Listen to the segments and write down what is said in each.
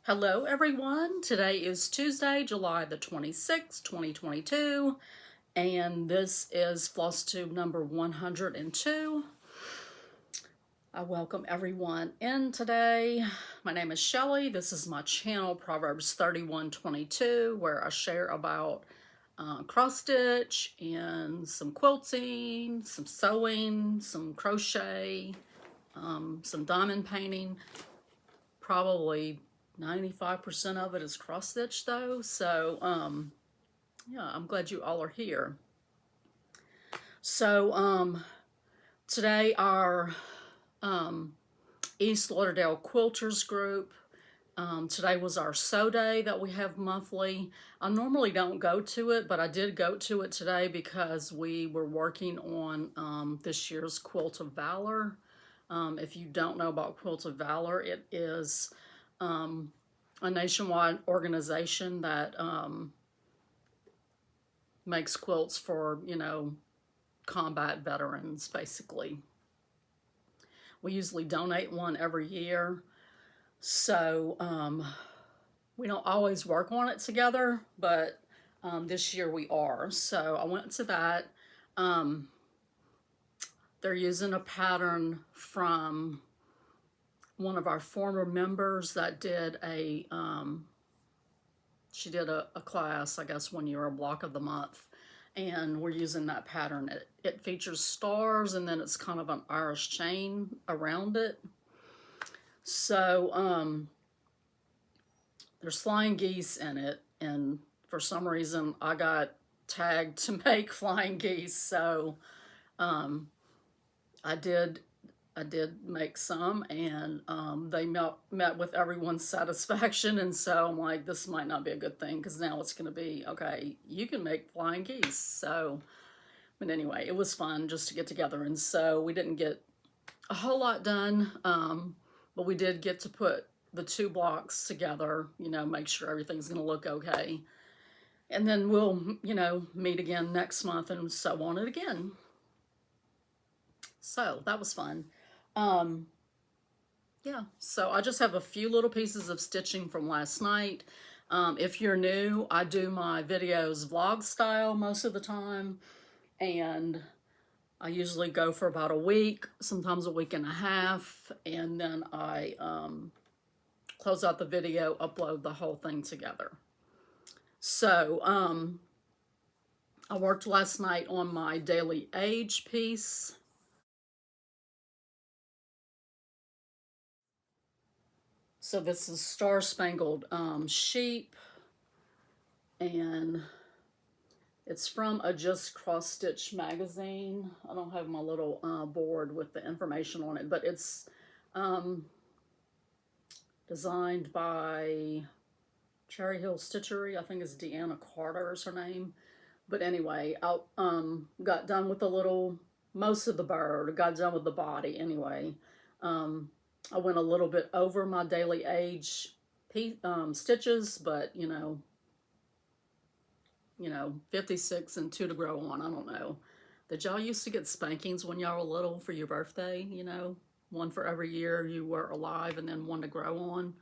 Hello everyone, today is Tuesday, July the 26th, 2022, and this is FlossTube number 102. I welcome everyone in today. My name is Shelly. This is my channel, Proverbs 31:22, where I share about cross stitch and some quilting, some sewing, some crochet, some diamond painting. Probably 95% of it is cross stitch though, so yeah, I'm glad you all are here. So today our East Lauderdale Quilters group, today was our sew day that we have monthly. I normally don't go to it, but I did go to it today because we were working on this year's Quilt of Valor. If you don't know about Quilt of Valor, it is a nationwide organization that makes quilts for, combat veterans, basically. We usually donate one every year, so we don't always work on it together, but this year we are. So I went to that. They're using a pattern from one of our former members that did she did a class, I guess 1 year, a block of the month, and we're using that pattern. It features stars, and then it's kind of an Irish chain around it. So there's flying geese in it, and for some reason I got tagged to make flying geese, so I did make some, and they met with everyone's satisfaction, and so I'm like, this might not be a good thing, because now it's going to be, okay, you can make flying geese. So, but anyway, it was fun just to get together, and so we didn't get a whole lot done, but we did get to put the two blocks together, make sure everything's going to look okay. And then we'll, meet again next month and sew on it again. So that was fun. Yeah, so I just have a few little pieces of stitching from last night. If you're new, I do my videos vlog style most of the time, and I usually go for about a week, sometimes a week and a half, and then I close out the video, upload the whole thing together. So I worked last night on my daily age piece. So this is Star Spangled Sheep, and it's from a Just Cross Stitch magazine. I don't have my little board with the information on it, but it's designed by Cherry Hill Stitchery. I think it's Deanna Carter is her name. But anyway, I got done with most of the bird, got done with the body anyway. I went a little bit over my daily age stitches, but 56 and 2 to grow on. I don't know. Did y'all used to get spankings when y'all were little for your birthday? One for every year you were alive, and then one to grow on.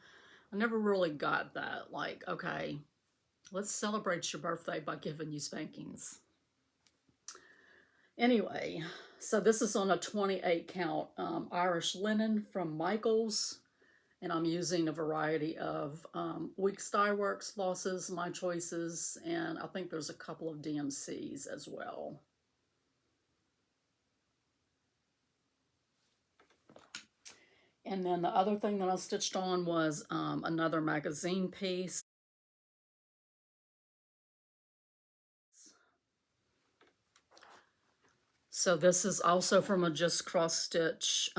I never really got that. Like, okay, let's celebrate your birthday by giving you spankings. Anyway, so this is on a 28 count Irish linen from Michaels, and I'm using a variety of Weeks Dye Works flosses, my choices, and I think there's a couple of DMCs as well. And then the other thing that I stitched on was another magazine piece. So this is also from a Just Cross Stitch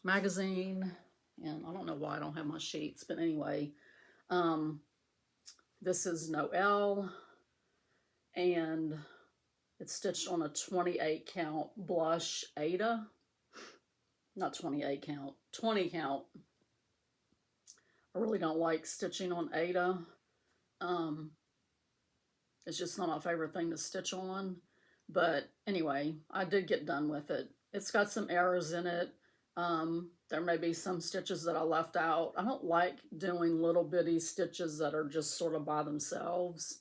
magazine, and I don't know why I don't have my sheets, but anyway, this is Noelle, and it's stitched on a 28 count blush Ada. Not 28 count, 20 count. I really don't like stitching on Ada. It's just not my favorite thing to stitch on. But anyway, I did get done with it. It's got some errors in it. There may be some stitches that I left out. I don't like doing little bitty stitches that are just sort of by themselves,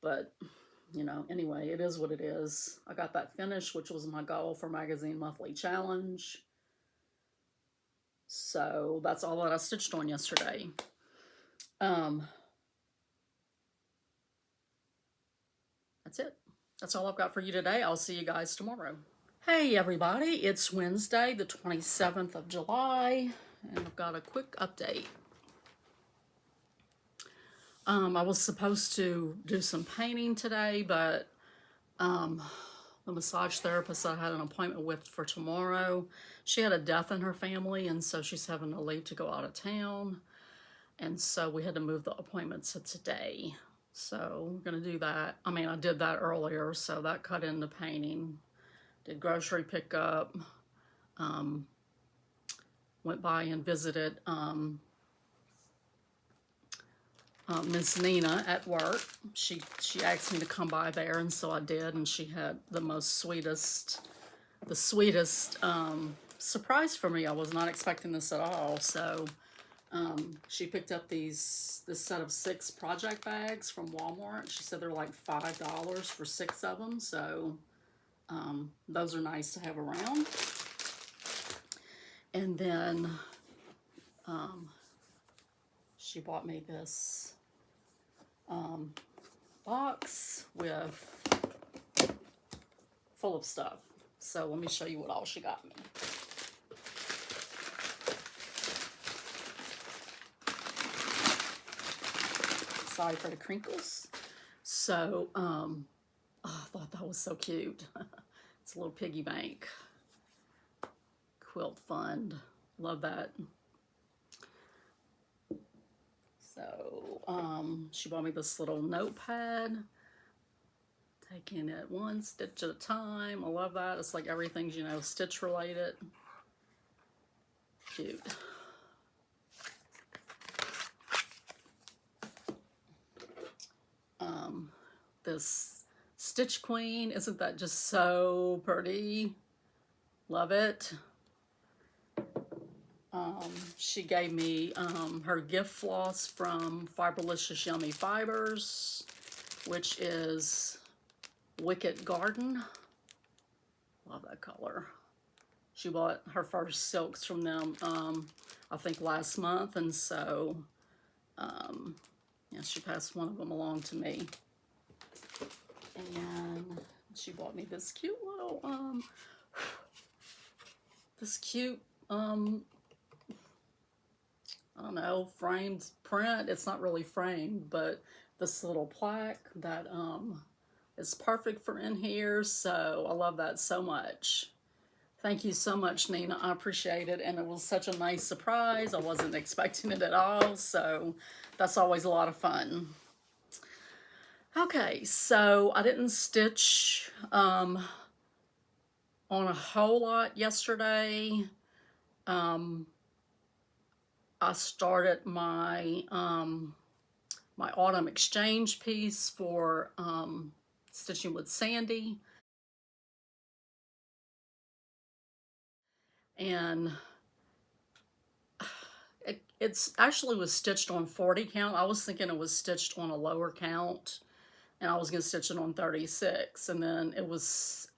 but you know, anyway, it is what it is. I got that finished, which was my goal for Magazine Monthly Challenge. So that's all that I stitched on yesterday. That's it. That's all I've got for you today. I'll see you guys tomorrow. Hey everybody, it's Wednesday, the 27th of July, and I've got a quick update. I was supposed to do some painting today, but the massage therapist I had an appointment with for tomorrow, she had a death in her family, and so she's having to leave to go out of town. And so we had to move the appointment to today. So we're going to do that. I mean, I did that earlier, so that cut into painting. Did grocery pickup. Went by and visited Miss Nina at work. She asked me to come by there, and so I did, and she had the sweetest surprise for me. I was not expecting this at all. So she picked up this set of 6 project bags from Walmart. She said they're like $5 for 6 of them, so those are nice to have around. And then she bought me this box full of stuff. So let me show you what all she got me. Sorry for the crinkles. So oh, I thought that was so cute. It's a little piggy bank quilt fund. Love that. So she bought me this little notepad, taking it one stitch at a time. I love that. It's like everything's, you know, stitch related. Cute. This Stitch Queen, isn't that just so pretty? Love it. She gave me her gift floss from Fiberlicious Yummy Fibers, which is Wicked Garden. Love that color. She bought her first silks from them, I think last month, and so yeah, she passed one of them along to me. And she bought me this cute little I don't know, framed print. It's not really framed, but this little plaque that is perfect for in here. So I love that so much. Thank you so much, Nina. I appreciate it. And it was such a nice surprise. I wasn't expecting it at all. So that's always a lot of fun. Okay, so I didn't stitch on a whole lot yesterday. I started my my autumn exchange piece for stitching with Sandy, and it's actually was stitched on 40 count. I was thinking it was stitched on a lower count, and I was going to stitch it on 36, and then it was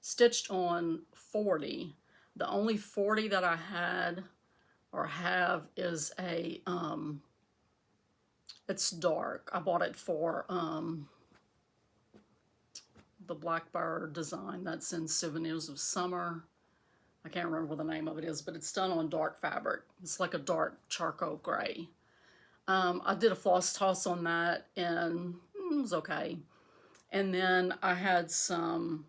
stitched on 40. The only 40 that I had or have is a it's dark. I bought it for the Blackbird design that's in Souvenirs of Summer. I can't remember what the name of it is, but it's done on dark fabric. It's like a dark charcoal gray. I did a floss toss on that, and it was okay. And then I had some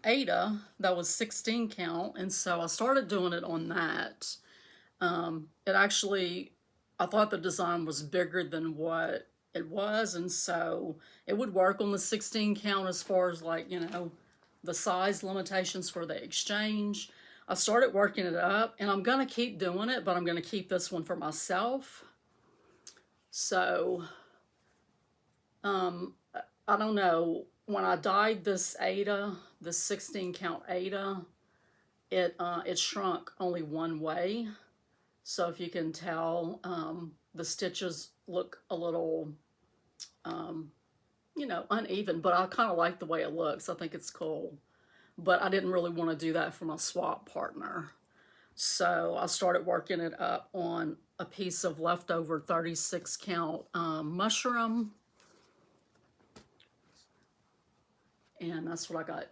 Aida that was 16 count, and so I started doing it on that. It actually, I thought the design was bigger than what it was, and so it would work on the 16 count as far as, like, you know, the size limitations for the exchange. I started working it up, and I'm going to keep doing it, but I'm going to keep this one for myself. So, I don't know. When I dyed this Aida, the 16 count Aida, it shrunk only one way. So if you can tell, the stitches look a little, you know, uneven, but I kind of like the way it looks. I think it's cool. But I didn't really want to do that for my swap partner. So I started working it up on a piece of leftover 36 count mushroom. And that's what I got.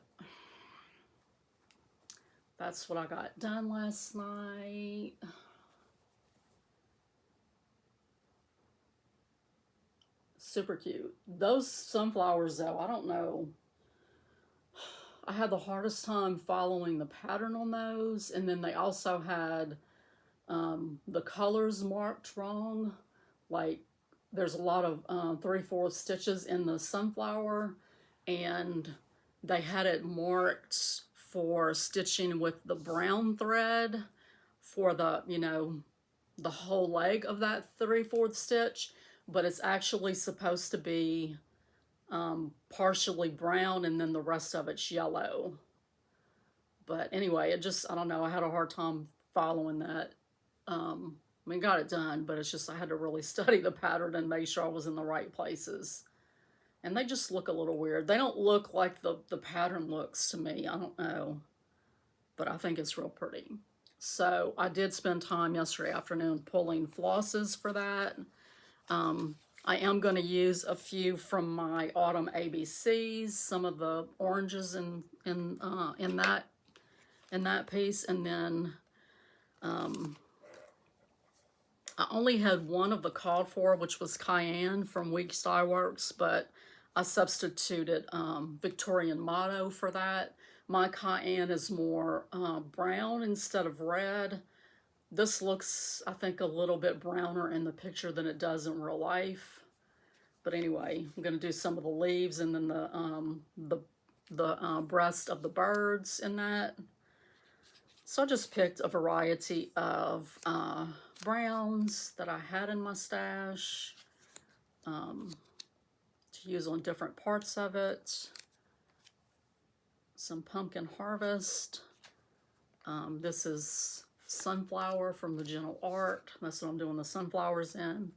That's what I got done last night. Super cute. Those sunflowers though, I don't know. I had the hardest time following the pattern on those, and then they also had the colors marked wrong. Like there's a lot of 3/4 stitches in the sunflower, and they had it marked for stitching with the brown thread for the, you know, the whole leg of that 3/4 stitch, but it's actually supposed to be partially brown and then the rest of it's yellow. But anyway, it just, I don't know, I had a hard time following that. I mean, got it done, but it's just I had to really study the pattern and make sure I was in the right places. And they just look a little weird. They don't look like the pattern looks to me. I don't know. But I think it's real pretty. So I did spend time yesterday afternoon pulling flosses for that. I am going to use a few from my autumn ABCs, some of the oranges in that piece, and then I only had one of the called for, which was Cayenne from Weeks Dye Works, but I substituted Victorian Motto for that. My Cayenne is more brown instead of red. This looks, I think, a little bit browner in the picture than it does in real life. But anyway, I'm going to do some of the leaves and then the breast of the birds in that. So I just picked a variety of browns that I had in my stash to use on different parts of it. Some pumpkin harvest. This is sunflower from the Gentle Art. That's what I'm doing the sunflowers in.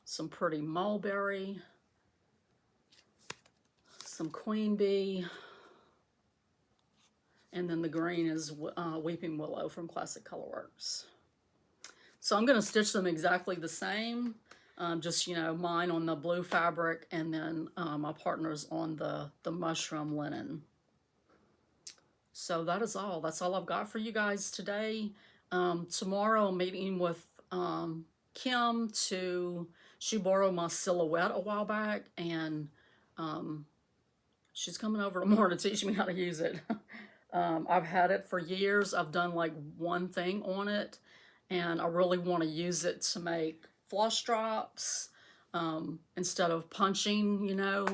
Some pretty mulberry. Some queen bee. And then the green is Weeping Willow from Classic Colorworks. So I'm going to stitch them exactly the same. Just, you know, mine on the blue fabric and then my partner's on the mushroom linen. So that is all. That's all I've got for you guys today. Tomorrow I'm meeting with Kim she borrowed my silhouette a while back, and she's coming over tomorrow to teach me how to use it. I've had it for years. I've done like one thing on it, and I really want to use it to make floss drops. Instead of punching, you know,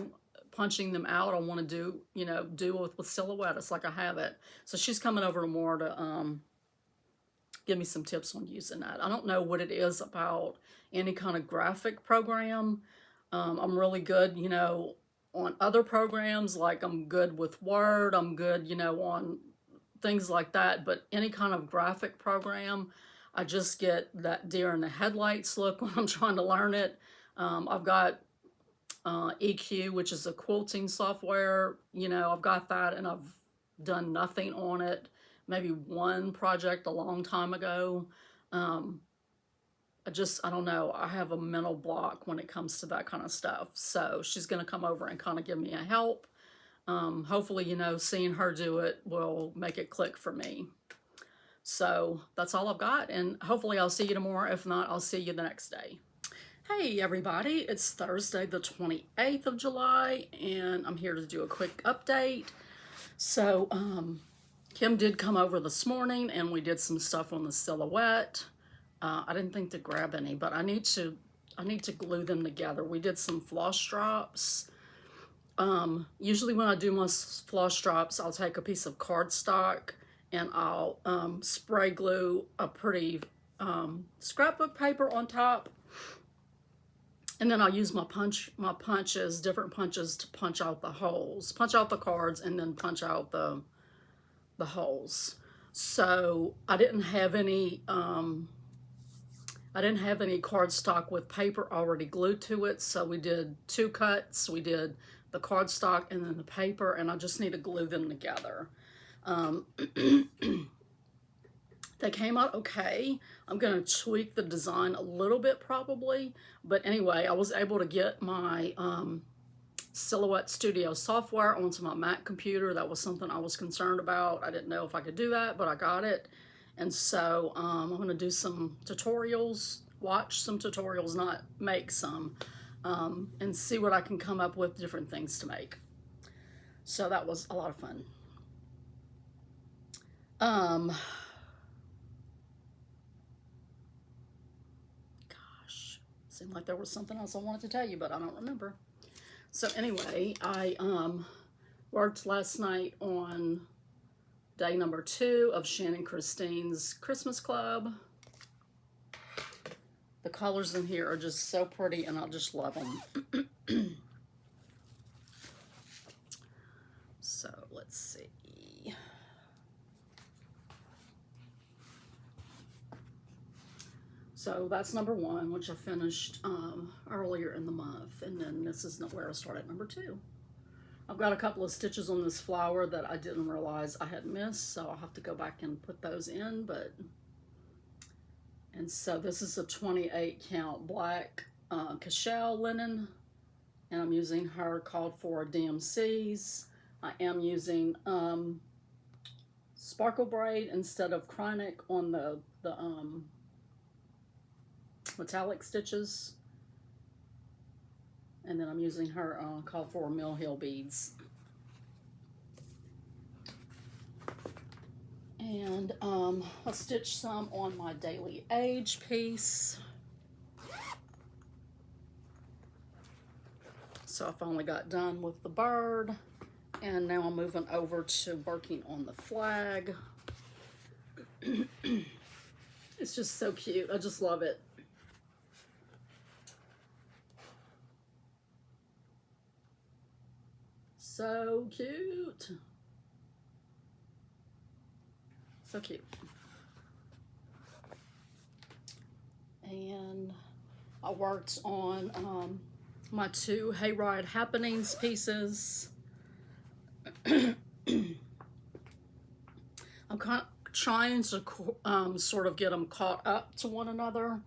punching them out, I want to do, you know, do with silhouette. It's like I have it. So she's coming over tomorrow to give me some tips on using that. I don't know what it is about any kind of graphic program. I'm really good, you know, on other programs. Like I'm good with Word. I'm good, you know, on things like that. But any kind of graphic program, I just get that deer in the headlights look when I'm trying to learn it. I've got EQ, which is a quilting software. You know, I've got that and I've done nothing on it. Maybe one project a long time ago. I don't know. I have a mental block when it comes to that kind of stuff. So she's going to come over and kind of give me a help. Hopefully, you know, seeing her do it will make it click for me. So that's all I've got. And hopefully I'll see you tomorrow. If not, I'll see you the next day. Hey everybody, it's Thursday the 28th of July, and I'm here to do a quick update. So, Kim did come over this morning and we did some stuff on the silhouette. I didn't think to grab any, but I need to glue them together. We did some floss drops. Usually when I do my floss drops, I'll take a piece of cardstock and I'll spray glue a pretty scrapbook paper on top. And then I'll use my different punches to punch out the holes, punch out the cards, and then punch out the the holes. So I didn't have any cardstock with paper already glued to it, so we did 2 cuts. We did the cardstock and then the paper, and I just need to glue them together. They came out okay. I'm going to tweak the design a little bit probably, but anyway, I was able to get my Silhouette Studio software onto my Mac computer. That was something I was concerned about. I didn't know if I could do that, but I got it. And so I'm going to do some tutorials, watch some tutorials, not make some, and see what I can come up with, different things to make. So that was a lot of fun. Gosh, seemed like there was something else I wanted to tell you, but I don't remember. So anyway, I worked last night on day number 2 of Shannon Christine's Christmas Club. The colors in here are just so pretty, and I just love them. So let's see. So that's number 1, which I finished earlier in the month, and then this is where I started number 2. I've got a couple of stitches on this flower that I didn't realize I had missed, so I'll have to go back and put those in. And so this is a 28 count black cashel linen, and I'm using her called for DMCs. I am using sparkle braid instead of chronic on the metallic stitches, and then I'm using her called for Mill Hill beads. And I'll stitch some on my Daily Age piece. So I finally got done with the bird, and now I'm moving over to working on the flag. It's just so cute. I just love it. So cute. So cute. And I worked on my 2 Hayride Happenings pieces. I'm kind of trying to sort of get them caught up to one another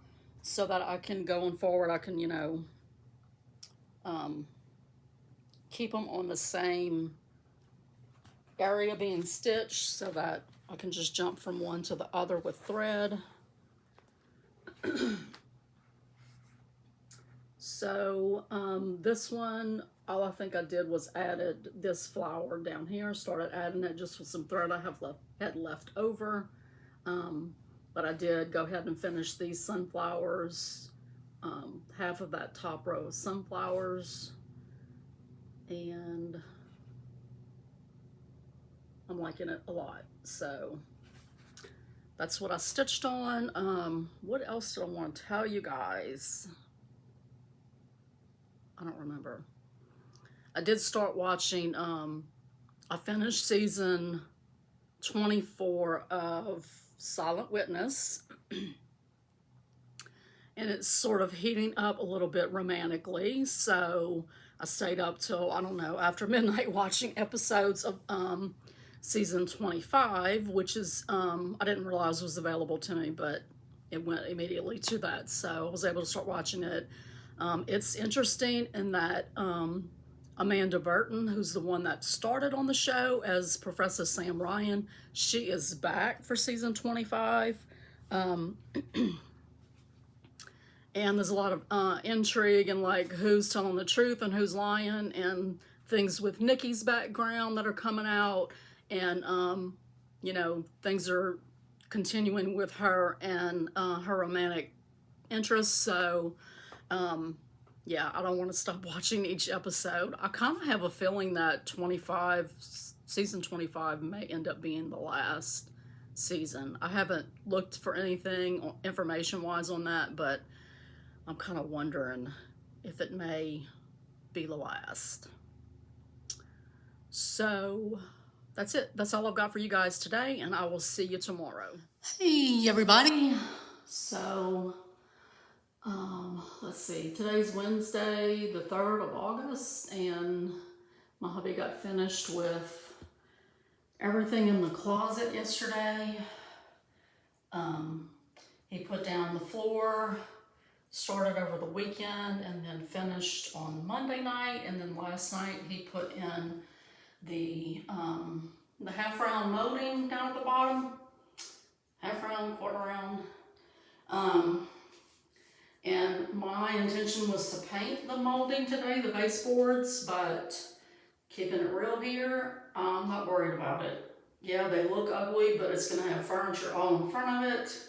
so that I can, going forward, I can, you know, keep them on the same area being stitched so that I can just jump from one to the other with thread. So this one, all I think I did was added this flower down here, started adding it just with some thread I had left over. But I did go ahead and finish these sunflowers, half of that top row of sunflowers, and I'm liking it a lot. So that's what I stitched on. What else did I want to tell you guys? I don't remember. I did start watching, I finished season 24 of Silent Witness. And it's sort of heating up a little bit romantically. So I stayed up till, I don't know, after midnight watching episodes of season 25, which is, I didn't realize was available to me, but it went immediately to that. So I was able to start watching it. It's interesting in that Amanda Burton, who's the one that started on the show as Professor Sam Ryan, she is back for season 25. And there's a lot of intrigue and like who's telling the truth and who's lying, and things with Nikki's background that are coming out, and you know, things are continuing with her and her romantic interests. So yeah, I don't want to stop watching each episode. I kind of have a feeling that season 25 may end up being the last season. I haven't looked for anything information-wise on that, but I'm kind of wondering if it may be the last. So that's it. That's all I've got for you guys today, and I will see you tomorrow. Hey, everybody. So, let's see. Today's Wednesday, the 3rd of August, and my hubby got finished with everything in the closet yesterday. He put down the floor, started over the weekend, and then finished on Monday night, and then last night he put in the half round molding down at the bottom, half round, quarter round. And my intention was to paint the molding today, the baseboards, but keeping it real here, I'm not worried about it. Yeah, they look ugly, but it's gonna have furniture all in front of it.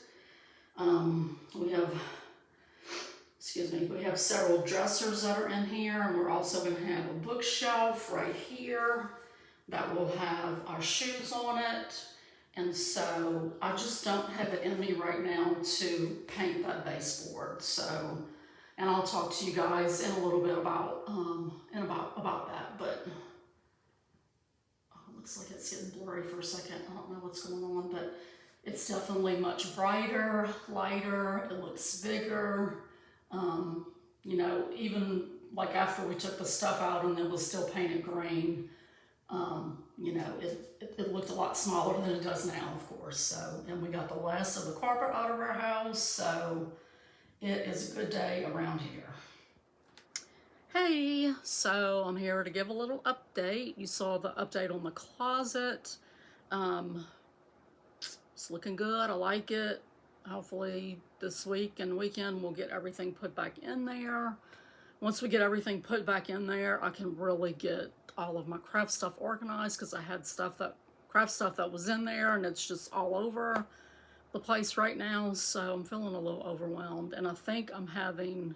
We have several dressers that are in here, and we're also gonna have a bookshelf right here that will have our shoes on it. And so I just don't have it in me right now to paint that baseboard. So, and I'll talk to you guys in a little bit about that. But looks like it's getting blurry for a second. I don't know what's going on, but it's definitely much brighter, lighter. It looks bigger. You know, even like after we took the stuff out and it was still painted green. You know, it looked a lot smaller than it does now, of course. So, and we got the last of the carpet out of our house, so it is a good day around here. Hey, so I'm here to give a little update. You saw the update on the closet. It's looking good. I like it. Hopefully this week and weekend we'll get everything put back in there. Once we get everything put back in there, I can really get all of my craft stuff organized, because I had craft stuff that was in there and it's just all over the place right now. So I'm feeling a little overwhelmed, and I think I'm having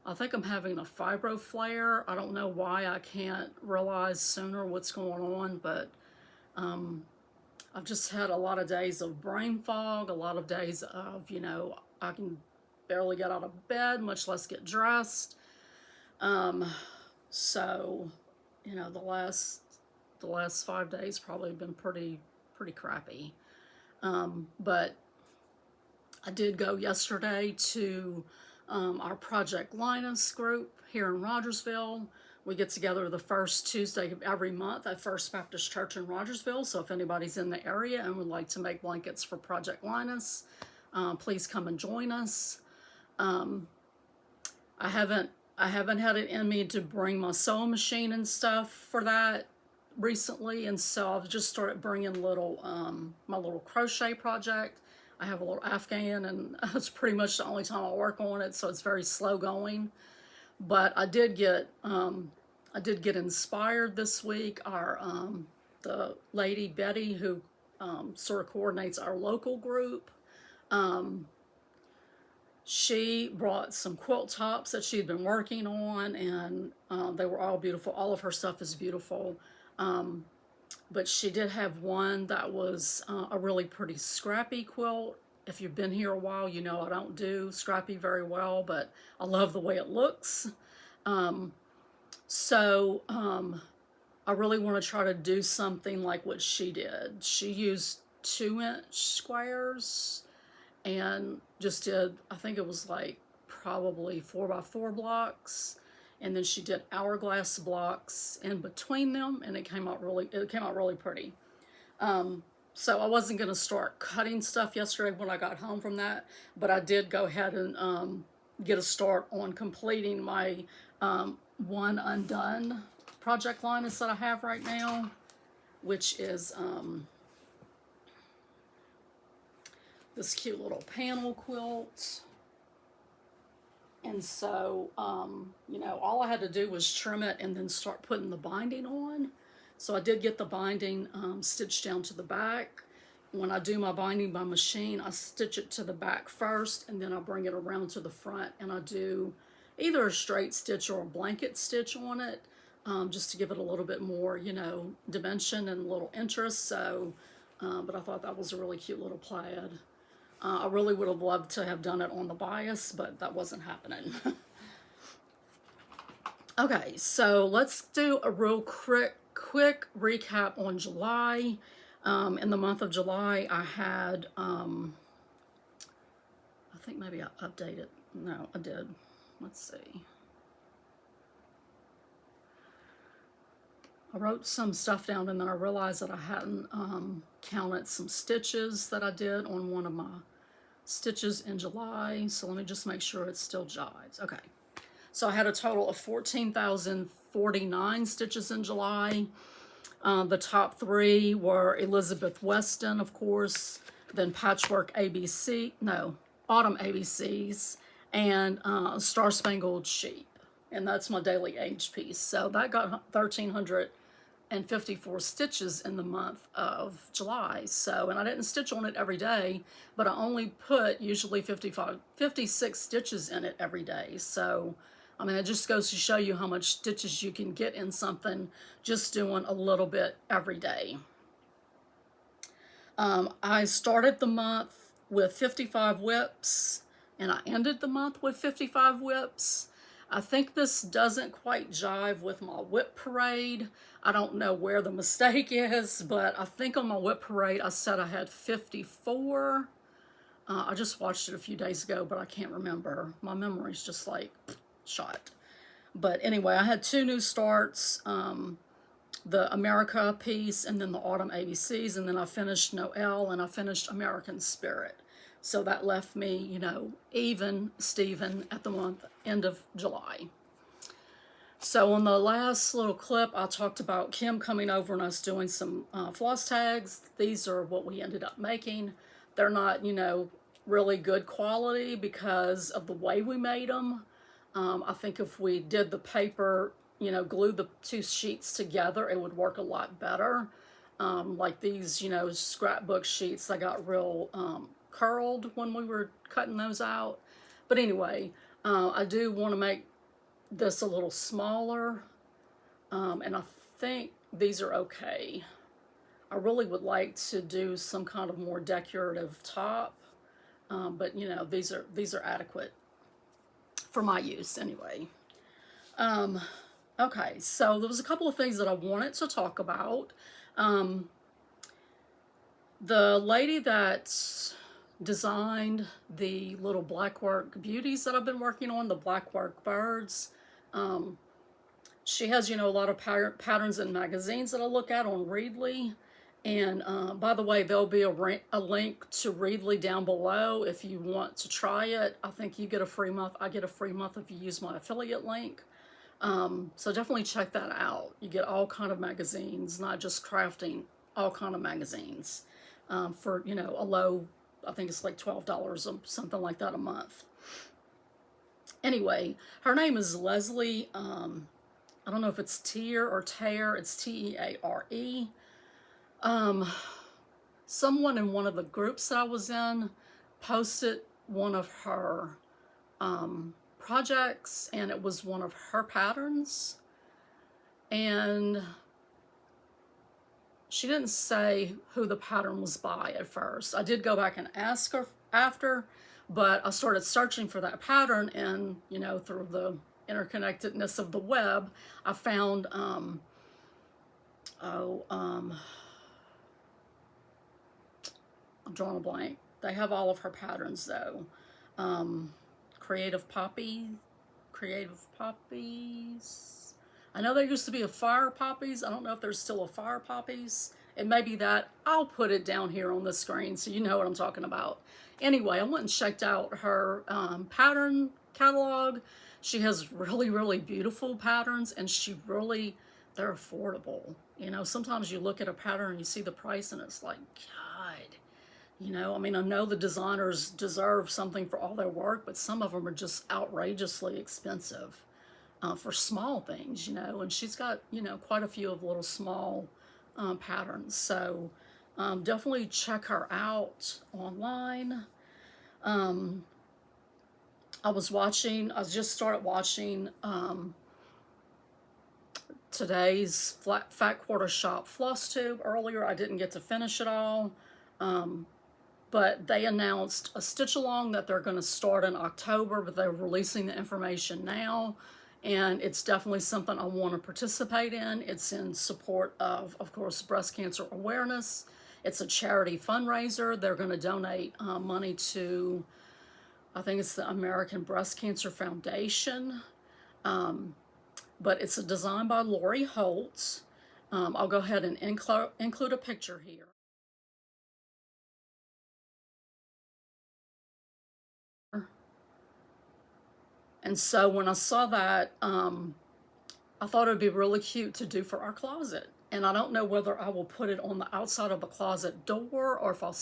a fibro flare. I don't know why I can't realize sooner what's going on, but I've just had a lot of days of brain fog, a lot of days of, you know, I can barely get out of bed, much less get dressed. So, you know, the last 5 days probably been pretty crappy. But I did go yesterday to our Project Linus group here in Rogersville. We get together the first Tuesday of every month at First Baptist Church in Rogersville. So if anybody's in the area and would like to make blankets for Project Linus, please come and join us. I haven't had it in me to bring my sewing machine and stuff for that recently, and so I've just started bringing little my little crochet project. I have a little Afghan, and it's pretty much the only time I work on it, so it's very slow going. But I did get inspired this week. The lady Betty, who sort of coordinates our local group, she brought some quilt tops that she'd been working on, and they were all beautiful. All of her stuff is beautiful. But she did have one that was a really pretty scrappy quilt. If you've been here a while, you know I don't do scrappy very well, but I love the way it looks. So I really want to try to do something like what she did. She used 2-inch squares and just did, I think it was like probably 4x4 blocks, and then she did hourglass blocks in between them, and it came out really pretty. So I wasn't going to start cutting stuff yesterday when I got home from that, but I did go ahead and get a start on completing my one undone Project Linus that I have right now, which is this cute little panel quilt. And so, you know, all I had to do was trim it and then start putting the binding on. So I did get the binding stitched down to the back. When I do my binding by machine, I stitch it to the back first, and then I bring it around to the front, and I do either a straight stitch or a blanket stitch on it, just to give it a little bit more, you know, dimension and a little interest. So, but I thought that was a really cute little plaid. I really would have loved to have done it on the bias, but that wasn't happening. Okay, so let's do a real quick quick recap on July. In the month of July, I had, I think maybe I updated. No, I did. Let's see. I wrote some stuff down and then I realized that I hadn't counted some stitches that I did on one of my stitches in July. So let me just make sure it still jives. Okay. So I had a total of 14,049 stitches in July. The top three were Elizabeth Weston, of course, then Patchwork ABC, no, Autumn ABCs, and Star Spangled Sheep. And that's my daily age piece. So that got 1,354 stitches in the month of July. So, and I didn't stitch on it every day, but I only put usually 56 stitches in it every day. So, I mean, it just goes to show you how much stitches you can get in something just doing a little bit every day. I started the month with 55 whips, and I ended the month with 55 whips. I think this doesn't quite jive with my whip parade. I don't know where the mistake is, but I think on my whip parade I said I had 54. I just watched it a few days ago, but I can't remember. My memory's just like shot. But anyway, I had two new starts, the America piece and then the Autumn ABCs, and then I finished Noel and I finished American Spirit. So that left me, you know, even Steven at the end of July. So on the last little clip, I talked about Kim coming over and us doing some floss tags. These are what we ended up making. They're not, you know, really good quality because of the way we made them. I think if we did the paper, you know, glued the two sheets together, it would work a lot better. Like these, you know, scrapbook sheets, they got real curled when we were cutting those out. But anyway, I do want to make this a little smaller, and I think these are okay. I really would like to do some kind of more decorative top, but you know, these are adequate for my use anyway. Okay, so there was a couple of things that I wanted to talk about. The lady that designed the little blackwork beauties that I've been working on, the blackwork birds, she has, you know, a lot of patterns and magazines that I look at on Readly. And by the way, there'll be a link to Readly down below if you want to try it. I think you get a free month. I get a free month if you use my affiliate link. So definitely check that out. You get all kind of magazines, not just crafting, all kind of magazines for, you know, a low, I think it's like $12 or something like that a month. Anyway, her name is Leslie. I don't know if it's Tear or Tear. It's Teare. Someone in one of the groups that I was in posted one of her projects, and it was one of her patterns, and she didn't say who the pattern was by at first. I did go back and ask her after, but I started searching for that pattern, and you know, through the interconnectedness of the web, I found I'm drawing a blank. They have all of her patterns though. Creative Poppies. I know there used to be a Fire Poppies. I don't know if there's still a Fire Poppies. It may be that. I'll put it down here on the screen so you know what I'm talking about. Anyway, I went and checked out her pattern catalog. She has really, really beautiful patterns, and they're affordable. You know, sometimes you look at a pattern and you see the price and it's like, God. You know, I mean, I know the designers deserve something for all their work, but some of them are just outrageously expensive for small things, you know, and she's got, you know, quite a few of little small patterns. So definitely check her out online. I just started watching today's Fat Quarter Shop FlossTube earlier. I didn't get to finish it all. But they announced a stitch along that they're going to start in October, but they're releasing the information now. and it's definitely something I want to participate in. It's in support of course, breast cancer awareness. It's a charity fundraiser. They're going to donate money to, I think it's the American Breast Cancer Foundation, but it's a design by Lori Holtz. I'll go ahead and include a picture here. And so when I saw that, I thought it would be really cute to do for our closet. And I don't know whether I will put it on the outside of the closet door or if I'll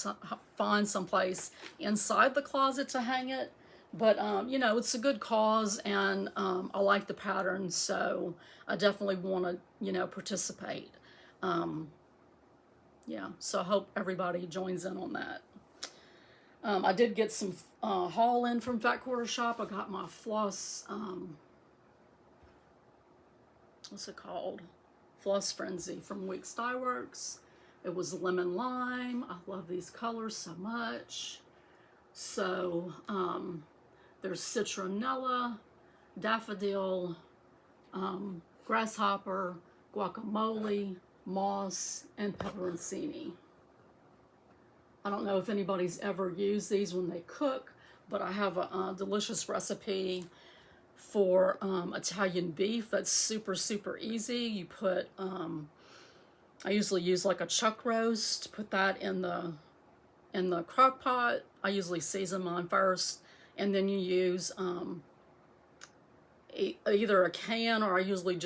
find someplace inside the closet to hang it. But, you know, it's a good cause, and I like the pattern, so I definitely want to, you know, participate. Yeah, so I hope everybody joins in on that. I did get some haul in from Fat Quarter Shop. I got my floss, what's it called? Floss Frenzy from Weeks Dye Works. It was lemon lime. I love these colors so much. So there's citronella, daffodil, grasshopper, guacamole, moss, and pepperoncini. I don't know if anybody's ever used these when they cook, but I have a delicious recipe for Italian beef that's super, super easy. You put, I usually use like a chuck roast, put that in the crock pot. I usually season mine first, and then you use either a can, or I usually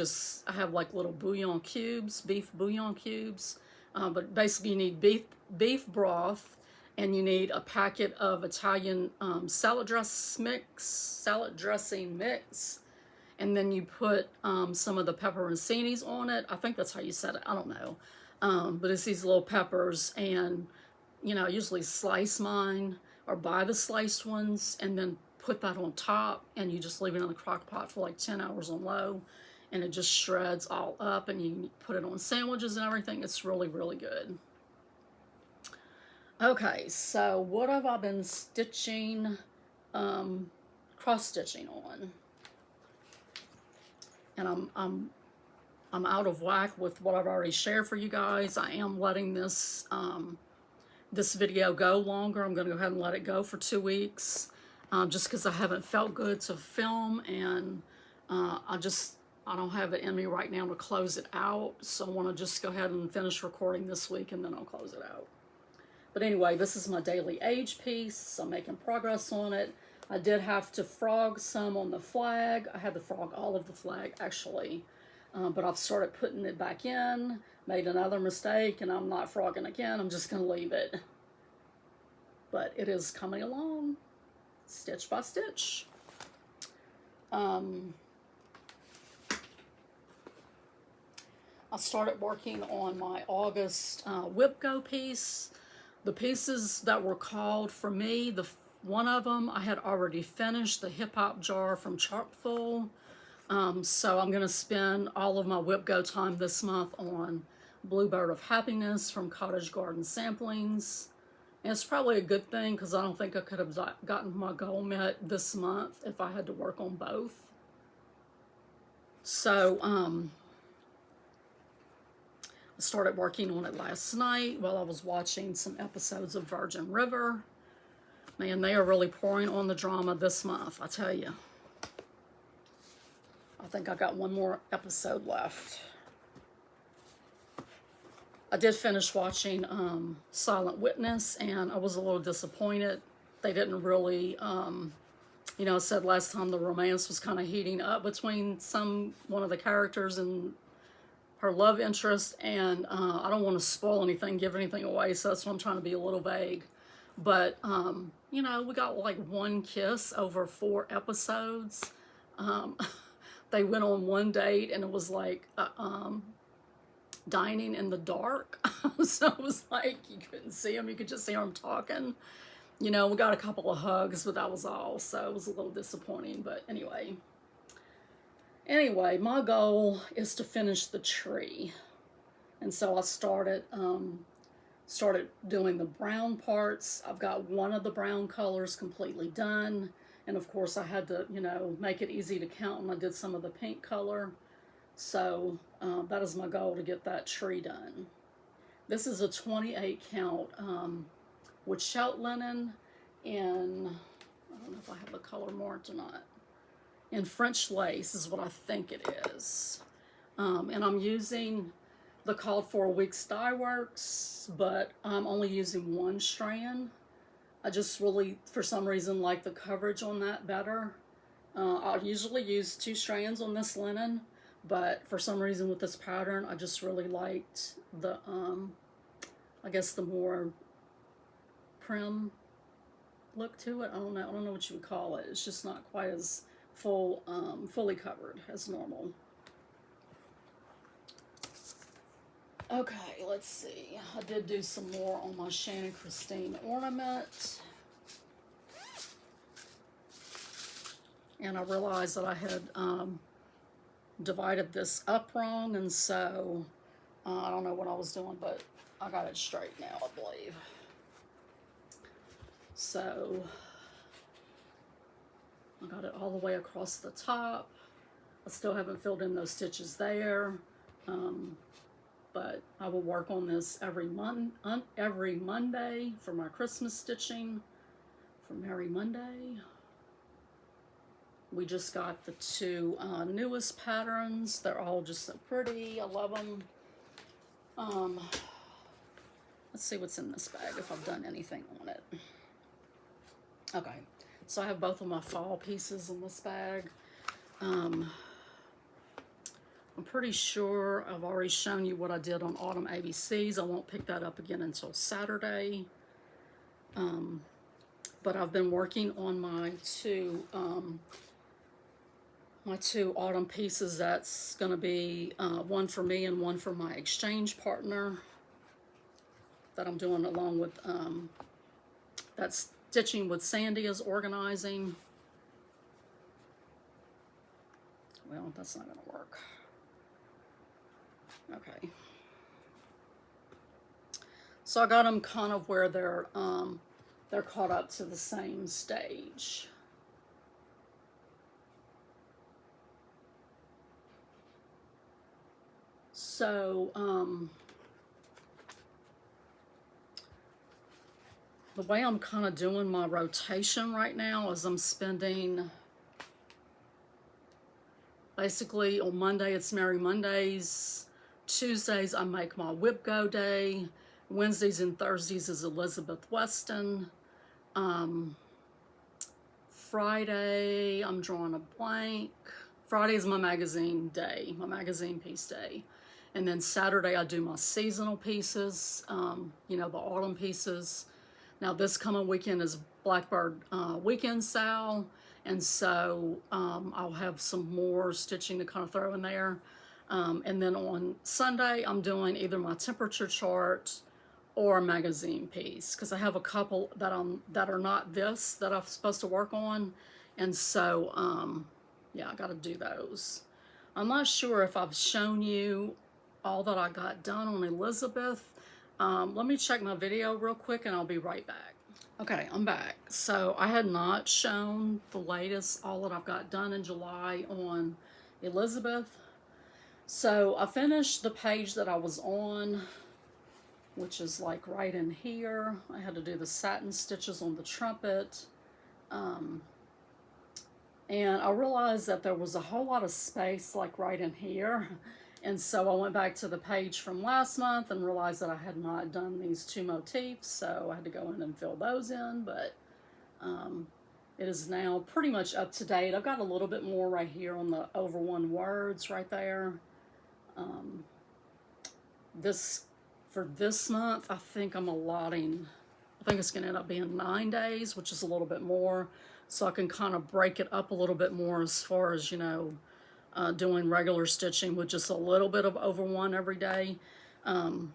I have like little bouillon cubes, beef bouillon cubes. But basically you need beef broth, and you need a packet of Italian salad dressing mix, and then you put some of the pepperoncinis on it. I think that's how you said it. I don't know. But it's these little peppers, and you know, I usually slice mine or buy the sliced ones and then put that on top, and you just leave it in the crock pot for like 10 hours on low, and it just shreds all up, and you put it on sandwiches and everything. It's really, really good. Okay, so what have I been stitching, cross stitching on? And I'm out of whack with what I've already shared for you guys. I am letting this this video go longer. I'm going to go ahead and let it go for 2 weeks, just because I haven't felt good to film, and I don't have it in me right now to close it out. So I want to just go ahead and finish recording this week, and then I'll close it out. But anyway, this is my daily age piece. I'm making progress on it. I did have to frog some on the flag. I had to frog all of the flag, actually. But I've started putting it back in. Made another mistake, and I'm not frogging again. I'm just going to leave it. But it is coming along, stitch by stitch. I started working on my August whip go piece. The pieces that were called for me, one of them I had already finished, the hip hop jar from Charkful. So I'm going to spend all of my whip go time this month on Bluebird of Happiness from Cottage Garden Samplings. And it's probably a good thing, because I don't think I could have gotten my goal met this month if I had to work on both. So I started working on it last night while I was watching some episodes of Virgin River. Man, they are really pouring on the drama this month, I tell you. I think I got one more episode left. I did finish watching Silent Witness, and I was a little disappointed. They didn't really, you know, I said last time the romance was kind of heating up between one of the characters and her love interest, and I don't want to spoil anything, give anything away, so that's why I'm trying to be a little vague. But, you know, we got like one kiss over 4 episodes. They went on one date, and it was like dining in the dark. So it was like you couldn't see them, you could just hear them talking. You know, we got a couple of hugs, but that was all, so it was a little disappointing. But anyway, my goal is to finish the tree, and so I started doing the brown parts. I've got one of the brown colors completely done, And of course I had to, you know, make it easy to count when I did some of the pink color. So that is my goal, to get that tree done. This is a 28 count with shelt linen in, I don't know if I have the color marked or not, in French lace is what I think it is. And I'm using the called for weeks dye works, but I'm only using one strand. I just really, for some reason, like the coverage on that better. I usually use 2 strands on this linen, but for some reason with this pattern, I just really liked the, I guess the more prim look to it. I don't know what you would call it. It's just not quite as fully covered as normal. Okay, let's see. I did do some more on my Shannon Christine ornament. And I realized that I had divided this up wrong, and so I don't know what I was doing, but I got it straight now, I believe. So I got it all the way across the top. I still haven't filled in those stitches there. But I will work on this every Monday for my Christmas stitching for Merry Monday. We just got the 2 newest patterns. They're all just so pretty. I love them. Let's see what's in this bag, if I've done anything on it. Okay, so I have both of my fall pieces in this bag. I'm pretty sure I've already shown you what I did on Autumn ABCs. I won't pick that up again until Saturday. But I've been working on my two autumn pieces. That's going to be one for me and one for my exchange partner that I'm doing along with, that's Stitching with Sandy is organizing. Well, that's not going to work. Okay. So I got them kind of where they're caught up to the same stage. So the way I'm kind of doing my rotation right now is I'm spending, basically on Monday it's Merry Mondays, Tuesdays I make my whip go day, Wednesdays and Thursdays is Elizabeth Weston, Friday I'm drawing a blank, Friday is my magazine day, my magazine piece day, and then Saturday I do my seasonal pieces, you know, the autumn pieces. Now this coming weekend is Blackbird weekend sale, and so I'll have some more stitching to kind of throw in there. And then on Sunday, I'm doing either my temperature chart or a magazine piece, because I have a couple that are not this that I'm supposed to work on, and so yeah, I got to do those. I'm not sure if I've shown you all that I got done on Elizabeth. Let me check my video real quick and I'll be right back. Okay, I'm back. So I had not shown the latest, all that I've got done in July on Elizabeth. So I finished the page that I was on, which is like right in here. I had to do the satin stitches on the trumpet. And I realized that there was a whole lot of space like right in here. And so I went back to the page from last month and realized that I had not done these 2 motifs, so I had to go in and fill those in, but it is now pretty much up to date. I've got a little bit more right here on the over 1 words right there. For this month, I think I'm allotting, I think it's going to end up being 9 days, which is a little bit more, so I can kind of break it up a little bit more as far as, you know, doing regular stitching with just a little bit of over 1 every day. And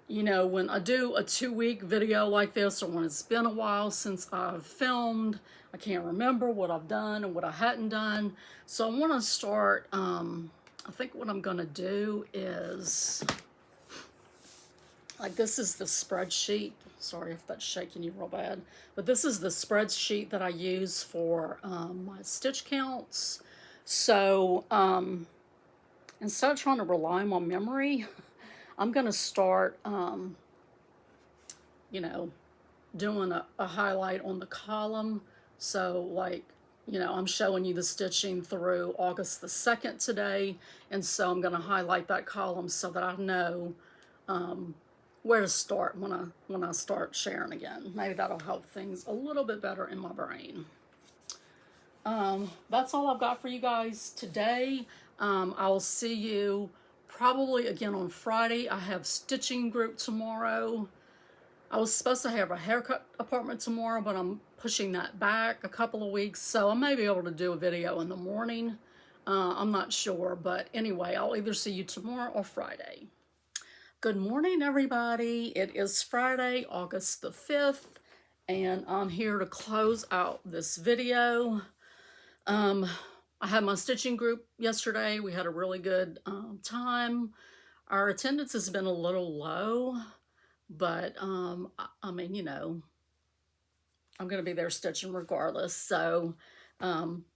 you know, when I do a 2-week video like this, or when it's been a while since I've filmed, I can't remember what I've done and what I hadn't done. So I want to start, I think what I'm going to do is, like this is the spreadsheet. Sorry if that's shaking you real bad, but this is the spreadsheet that I use for my stitch counts. So instead of trying to rely on my memory, I'm going to start, you know, doing a highlight on the column. So like, you know, I'm showing you the stitching through August the 2nd today. And so I'm going to highlight that column so that I know where to start when I start sharing again. Maybe that'll help things a little bit better in my brain. That's all I've got for you guys today. I'll see you probably again on Friday. I have stitching group tomorrow. I was supposed to have a haircut appointment tomorrow, but I'm pushing that back a couple of weeks, so I may be able to do a video in the morning. I'm not sure, but anyway, I'll either see you tomorrow or Friday. Good morning, everybody. It is Friday, August the 5th, and I'm here to close out this video. I had my stitching group yesterday. We had a really good time. Our attendance has been a little low, but I mean, you know, I'm going to be there stitching regardless. So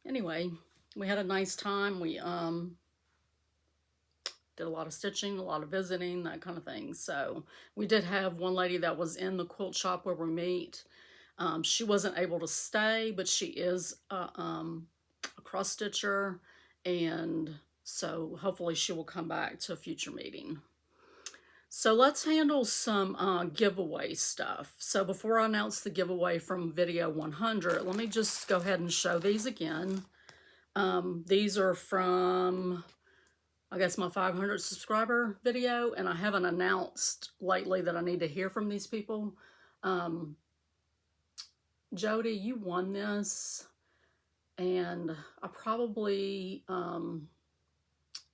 anyway, we had a nice time. We did a lot of stitching, a lot of visiting, that kind of thing. So we did have one lady that was in the quilt shop where we meet. She wasn't able to stay, but she is a cross stitcher, and so hopefully she will come back to a future meeting. So let's handle some giveaway stuff. So before I announce the giveaway from video 100, let me just go ahead and show these again. These are from, I guess, my 500 subscriber video, and I haven't announced lately that I need to hear from these people. Jody, you won this, and I probably,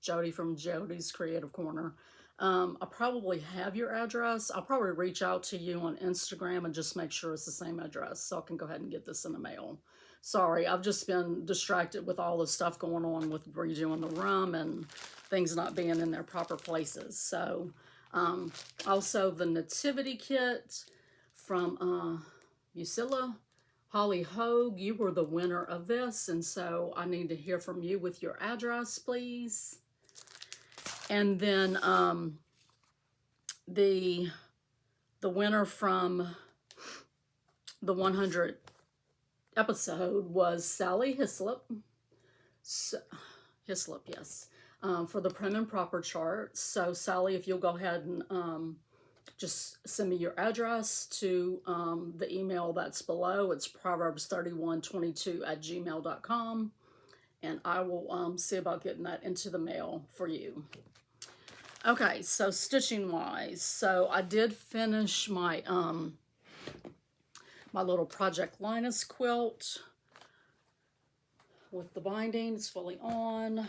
Jody from Jody's Creative Corner, I probably have your address. I'll probably reach out to you on Instagram and just make sure it's the same address so I can go ahead and get this in the mail. Sorry, I've just been distracted with all the stuff going on with redoing the room and things not being in their proper places. So, also the nativity kit from Usilla. Holly Hogue, you were the winner of this, and so I need to hear from you with your address, please. And then the winner from the 100 episode was Sally Hislop. Hislop, yes, for the prim and proper chart. So Sally, if you'll go ahead and just send me your address to the email that's below. It's proverbs3122@gmail.com, and I will see about getting that into the mail for you. Okay, so stitching wise, so I did finish my my little Project Linus quilt with the binding. It's fully on.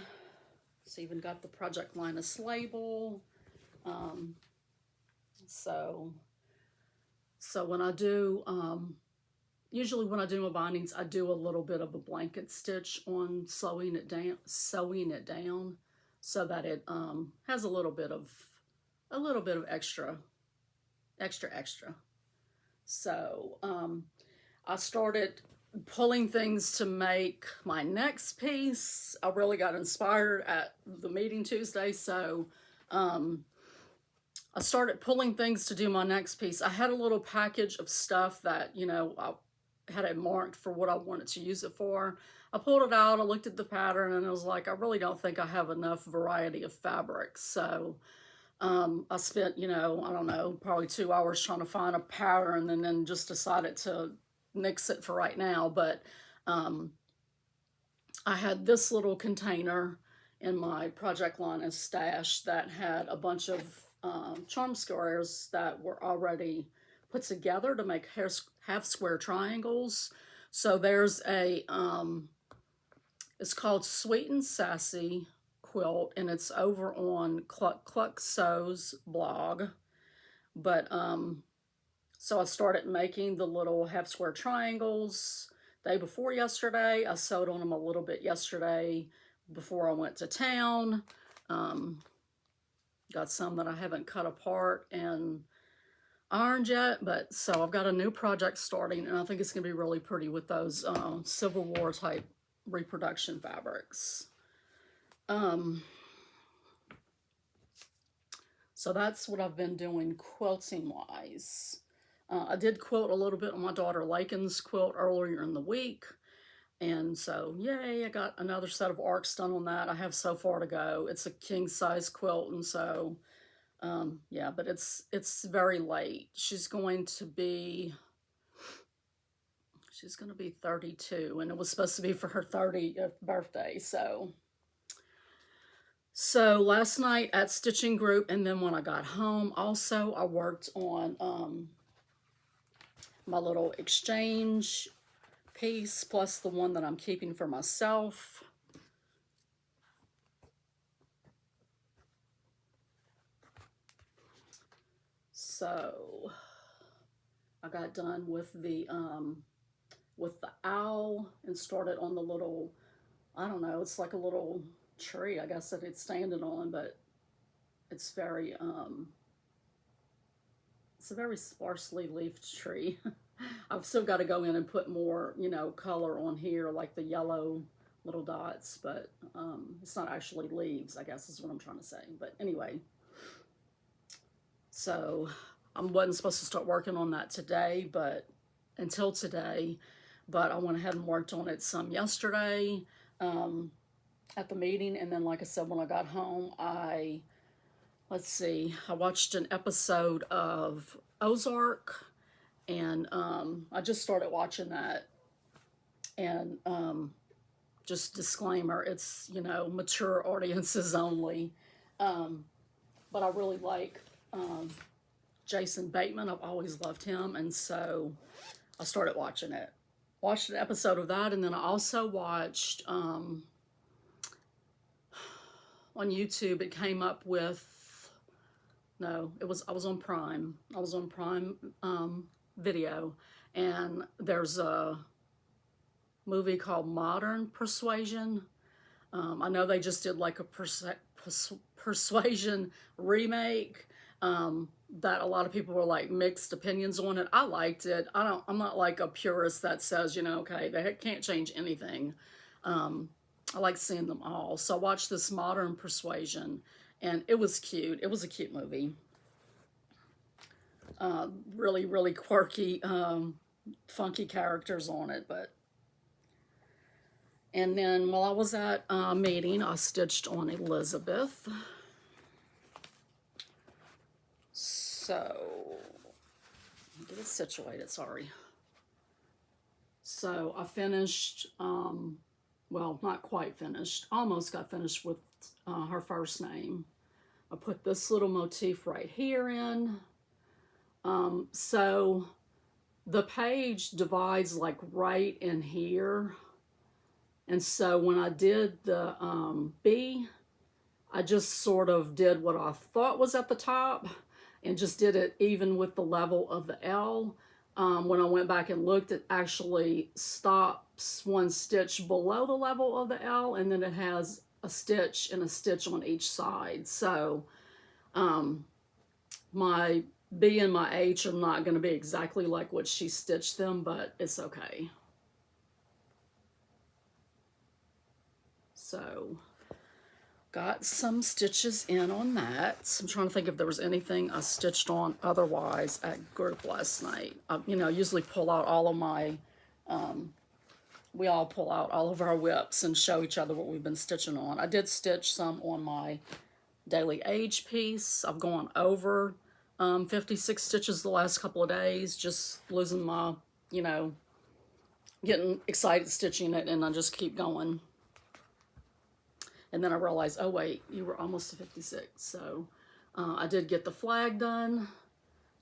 It's even got the Project Linus label. So when I do, usually when I do my bindings, I do a little bit of a blanket stitch on sewing it down so that it has a little bit of extra. So I started pulling things to make my next piece. I really got inspired at the meeting Tuesday, so I started pulling things to do my next piece. I had a little package of stuff that, you know, I had it marked for what I wanted to use it for. I pulled it out, I looked at the pattern, and I was like, I really don't think I have enough variety of fabrics. So I spent, you know, I don't know, probably 2 hours trying to find a pattern, and then just decided to nix it for right now. But I had this little container in my Project Linus stash that had a bunch of charm squares that were already put together to make half square triangles. So there's a, it's called Sweet and Sassy Quilt, and it's over on Cluck Sew's blog. But, so I started making the little half square triangles day before yesterday. I sewed on them a little bit yesterday before I went to town. Got some that I haven't cut apart, and ironed yet, but so I've got a new project starting, and I think it's going to be really pretty with those Civil War type reproduction fabrics. So that's what I've been doing quilting wise. I did quilt a little bit on my daughter Lakin's quilt earlier in the week. And so, yay, I got another set of arcs done on that. I have so far to go. It's a king size quilt, and so, yeah, but it's very late. She's going to be 32, and it was supposed to be for her 30th birthday, so last night at stitching group, and then when I got home, also I worked on my little exchange piece plus the one that I'm keeping for myself. So I got done with the owl and started on the little, I don't know, it's like a little tree, I guess, that it's standing on, but it's very it's a very sparsely leafed tree. I've still got to go in and put more, color on here, like the yellow little dots, but it's not actually leaves, I guess is what I'm trying to say. But anyway, so I wasn't supposed to start working on that today, but until today, but I went ahead and worked on it some yesterday at the meeting, and then like I said, when I got home, I watched an episode of Ozark, and I just started watching that, and just disclaimer, it's, mature audiences only, but I really like Jason Bateman. I've always loved him, and so I started watching it. Watched an episode of that, and then I also watched on YouTube. It came up with I was on Prime. I was on Prime Video, and there's a movie called Modern Persuasion. I know they just did like a Persuasion remake. That a lot of people were like mixed opinions on it. I liked it. I'm not like a purist that says, okay, they can't change anything. I like seeing them all. So I watched this Modern Persuasion, and it was cute. It was a cute movie. Really, really quirky, funky characters on it. And then while I was at a meeting, I stitched on Elizabeth. So, get it situated, sorry. So I finished, well, not quite finished, almost got finished with her first name. I put this little motif right here in. So the page divides like right in here. And so when I did the B, I just sort of did what I thought was at the top and just did it even with the level of the L. When I went back and looked, it actually stops one stitch below the level of the L, and then it has a stitch and a stitch on each side. So my B and my H are not going to be exactly like what she stitched them, but it's okay. So got some stitches in on that. So I'm trying to think if there was anything I stitched on otherwise at group last night. I, usually pull out all of my, we all pull out all of our whips and show each other what we've been stitching on. I did stitch some on my daily age piece. I've gone over 56 stitches the last couple of days, just losing my, getting excited stitching it, and I just keep going. And then I realized, oh wait, you were almost to 56. So I did get the flag done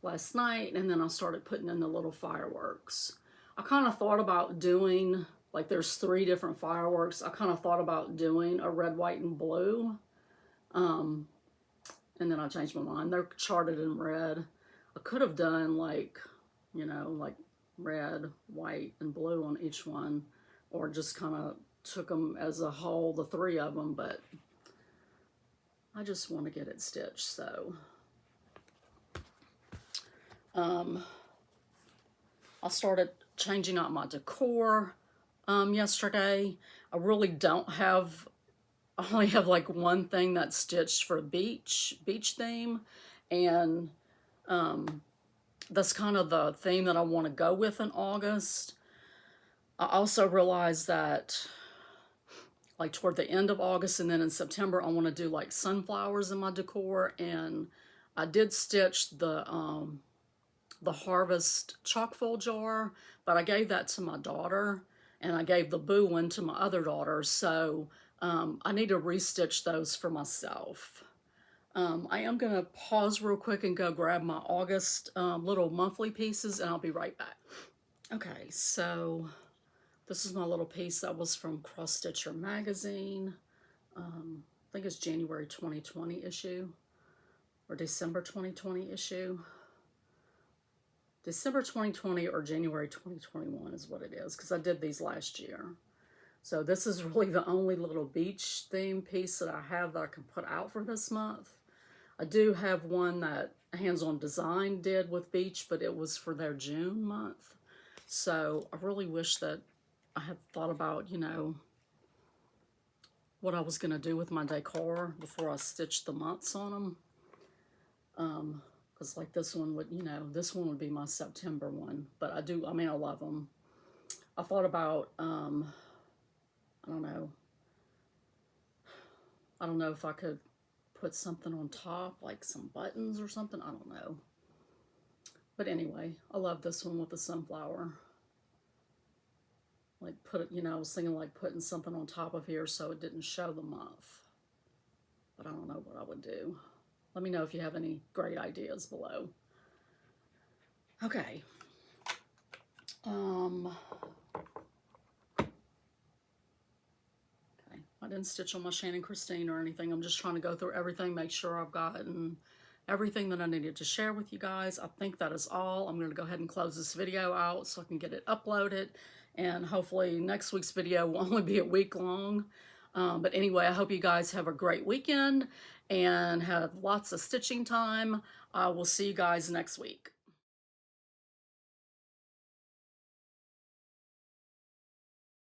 last night, and then I started putting in the little fireworks. I kind of thought about doing, like there's 3 different fireworks. I kind of thought about doing a red, white, and blue. And then I changed my mind. They're charted in red. I could have done like, like red, white, and blue on each one, or just kind of took them as a whole, the 3 of them, but I just want to get it stitched. So I started changing out my decor yesterday. I really don't have, I only have like one thing that's stitched for a beach theme, and that's kind of the theme that I want to go with in August. I also realized that like toward the end of August and then in September, I want to do like sunflowers in my decor, and I did stitch the Harvest chalk foil jar, but I gave that to my daughter, and I gave the Boo one to my other daughter, so I need to restitch those for myself. I am going to pause real quick and go grab my August little monthly pieces, and I'll be right back. Okay, so this is my little piece that was from Cross Stitcher magazine. I think it's January 2020 issue, or December 2020 issue. December 2020 or January 2021 is what it is, because I did these last year. So this is really the only little beach theme piece that I have that I can put out for this month. I do have one that Hands On Design did with beach, but it was for their June month. So I really wish that I had thought about, you know, what I was going to do with my decor before I stitched the months on them. Because like this one would, you know, this one would be my September one. But I love them. I thought about, I don't know if I could put something on top, like some buttons or something. I don't know. But anyway, I love this one with the sunflower. Like I was thinking like putting something on top of here so it didn't show the month. But I don't know what I would do. Let me know if you have any great ideas below. Okay. I didn't stitch on my Shannon Christine or anything. I'm just trying to go through everything, make sure I've gotten everything that I needed to share with you guys. I think that is all. I'm going to go ahead and close this video out so I can get it uploaded. And hopefully next week's video will only be a week long. But anyway, I hope you guys have a great weekend and have lots of stitching time. I will see you guys next week.